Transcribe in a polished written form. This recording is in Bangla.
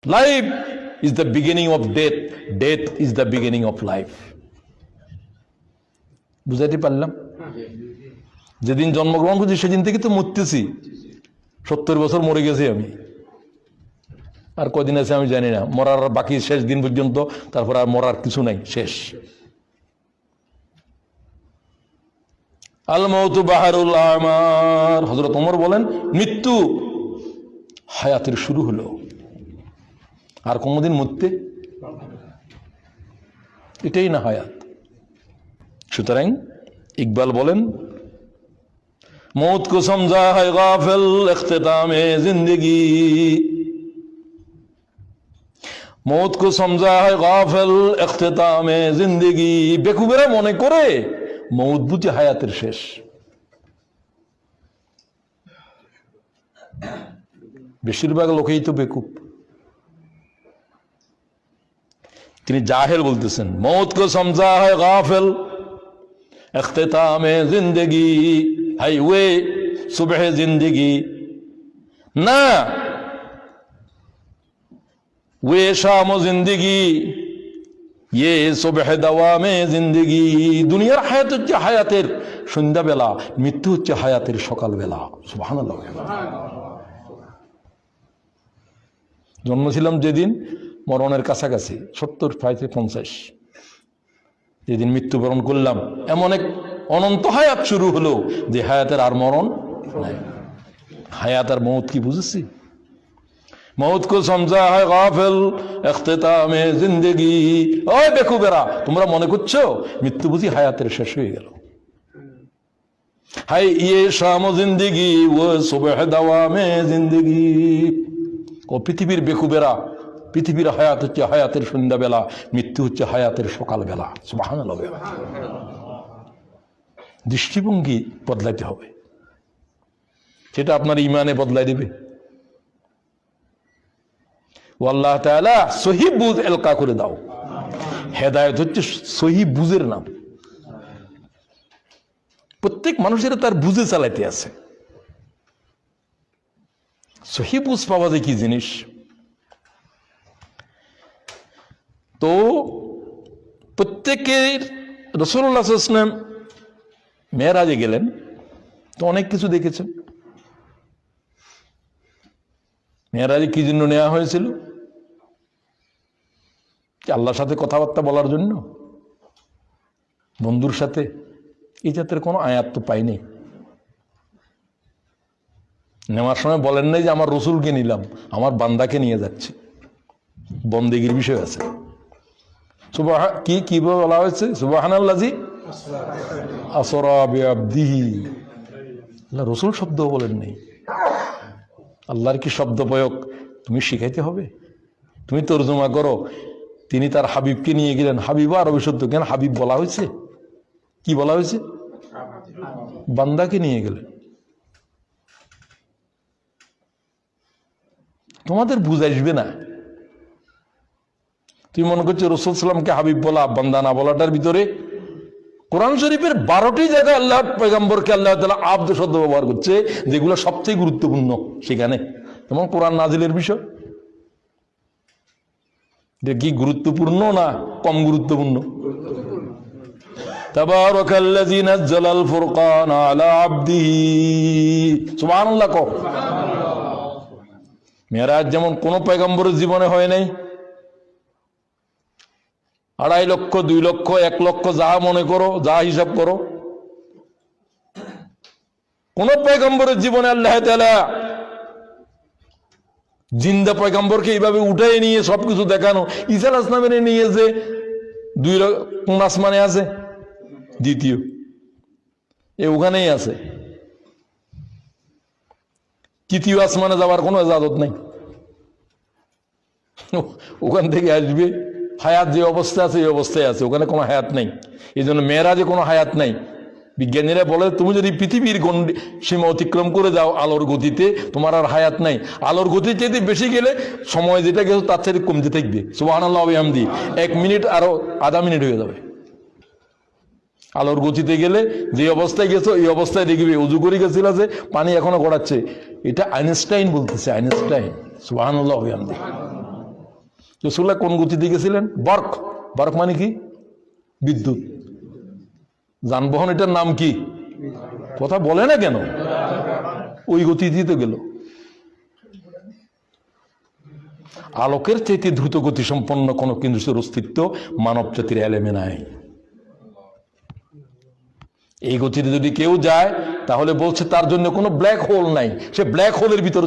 Life is the beginning of death, death is the beginning of life. বুঝাইতে পারলাম? যেদিন জন্মগ্রহণ করছি সেদিন থেকে তো মরতেছি। 70 বছর মরে গেছি আমি, আর কদিন আছে আমি জানি না। মরার বাকি শেষ দিন পর্যন্ত, তারপর আর মরার কিছু নাই, শেষ। আল মাউতু বাহারুল আমার, হযরত ওমর বলেন মৃত্যু হায়াতের শুরু হলো, আর কোনদিন মরতে, এটাই না হায়াত। সুতরাং ইকবাল বলেন मौत को समझा है गाफिल इख्तितामे जिंदगी, मौत को समझा है गाफिल इख्तितामे जिंदगी। বেকুবেরা মনে করে মৌত বুঝি হায়াতের শেষ। বেশিরভাগ লোকেই তো বেকুব। তিনি জাহেল বলতেছেন মৌত को समझा है गाफिल इख्तितामे जिंदगी, हाईवे सुबह जिंदगी ना वे शाम जिंदगी ये सुबह दवामे जिंदगी। দুনিয়ার হায়াত হচ্ছে হায়াতের সন্ধ্যাবেলা, মৃত্যু হচ্ছে হায়াতের সকালবেলা। সুবহানাল্লাহ। জন্মছিলাম যেদিন মরণের কাছাকাছি 70-50, যেদিন মৃত্যুবরণ করলাম এমন এক অনন্ত হায়াত শুরু হলো যে হায়াতের আর মরণ নাই। হায়াত আর মৌত কি বুঝেছি? মৌত কো সমঝা হয় গাফিল ইখতিতামে জিন্দেগি। ওই বেকুবেরা, তোমরা মনে করছো মৃত্যু বুঝি হায়াতের শেষ হয়ে গেল। হাই ইয়ে শাম জিন্দেগি ও সুবহ দাওয়ামে জিন্দেগি। ও পৃথিবীর বেকুবেরা, পৃথিবীর হায়াত হচ্ছে হায়াতের সন্ধ্যাবেলা, মৃত্যু হচ্ছে হায়াতের সকালবেলা। সুবহানাল্লাহ। দৃষ্টিভঙ্গি বদলাইতে হবে, সেটা আপনার ইমানে বদলাই দেবে। ও আল্লাহ তাআলা সহি বুঝ এলকা করে দাও। হেদায়েত হচ্ছে সহি বুঝের নাম। প্রত্যেক মানুষের তার বুঝে চালাইতে আছে। সহি বুঝ পাওয়া যায় কি জিনিস? তো প্রত্যেকের রাসূলুল্লাহ সাল্লাল্লাহু আলাইহি ওয়াসাল্লাম মেরাজে গেলেন, তো অনেক কিছু দেখেছেন। মেরাজে কি জন্য নেওয়া হয়েছিল? আল্লাহর সাথে কথাবার্তা বলার জন্য, বন্ধুর সাথে। এই জাতের কোনো আয়াত তো পাইনি। নেওয়ার সময় বলেন নাই যে আমার রসুলকে নিলাম, আমার বান্দাকে নিয়ে যাচ্ছি, বন্দেগীর বিষয় আছে। কি বলা হয়েছে? সুবহানাল্লাযী আসরা বিআবদিহি। আল্লাহ রসুল শব্দ বলেন নেই। আল্লাহর কি শব্দ প্রয়োগ তুমি শিখাইতে হবে? তুমি তর্জমা করো। তিনি তার হাবিবকে নিয়ে গেলেন। হাবিব আরবি শব্দ, কেন হাবিব বলা হয়েছে? কি বলা হয়েছে? বান্দাকে নিয়ে গেলেন। তোমাদের বুঝাইবে না। তুমি মনে করছো রাসূল সাল্লামকে হাবিব বলা, বান্দা না বলাটার ভিতরে কোরআন শরীফের 12টি জায়গায় আল্লাহ পয়গম্বরকে আল্লাহ তাআলা আব্দ শব্দ ব্যবহার করছে, যেগুলো সবচেয়ে গুরুত্বপূর্ণ সেখানে। যেমন কোরআন নাজিলের বিষয়, এটা কি গুরুত্বপূর্ণ না কম গুরুত্বপূর্ণ? তাবারাকাল্লাযী নাযালাল ফুরকানা আলা আবদিহি। সুবহানাল্লাহ। কও মেরাজ যেমন কোন পয়গম্বরের জীবনে হয় নাই। 2.5 লক্ষ, 2 লক্ষ, 1 লক্ষ, যা মনে করো, যা হিসাব করো, কোন পয়গম্বরের জীবনে আল্লাহ তাআলা জিন্দা পয়গম্বরকে এইভাবে উঠাই নিয়ে সবকিছু দেখানো। ঈসা আলাইহিস সালামের নিয়ে যে 2 কোন আসমানে আছে? দ্বিতীয়, ওখানেই আছে। তৃতীয় আসমানে যাওয়ার কোনো ইজাজত নাই। ওখান থেকে আসবে, হায়াত যে অবস্থা আছে এই অবস্থায় আছে, ওখানে কোনো হায়াত নাই। এই জন্য মেরাজে কোনো হায়াত নাই। বিজ্ঞানীরা বলে তুমি যদি পৃথিবীর সীমা অতিক্রম করে যাও আলোর গতিতে, তোমার আর হায়াত নাই। আলোর গতির চাইতে বেশি গেলে সময় যেটা গেছে তার চাইতে কমতে থাকবে। সুবহানাল্লাহ ওয়া বিহামদি। 1 মিনিট আরো আধা মিনিট হয়ে যাবে। আলোর গতিতে গেলে যে অবস্থায় গেছো এই অবস্থায় দেখবে উজু করে গেছিল যে পানি এখনো গড়াচ্ছে। এটা আইনস্টাইন বলতেছে, আইনস্টাইন। সুবহানাল্লাহ ওয়া বিহামদি। রাসূলুল্লাহ কোন গতিতে গেছিলেন? বর্ক। বর্ক মানে কি? বিদ্যুৎ। যানবাহন, এটার নাম কি? কথা বলে না কেন? ওই গতিতেই তো গেল। আলোকের চাইতে দ্রুত গতি সম্পন্ন কোন কিছুর অস্তিত্ব মানব জাতির এলেমে নাই। এই গতিতে যদি কেউ যায় তাহলে বলছে তার জন্য কোনো ব্ল্যাক হোল নাই, সে ব্ল্যাক হোলের ভিতরে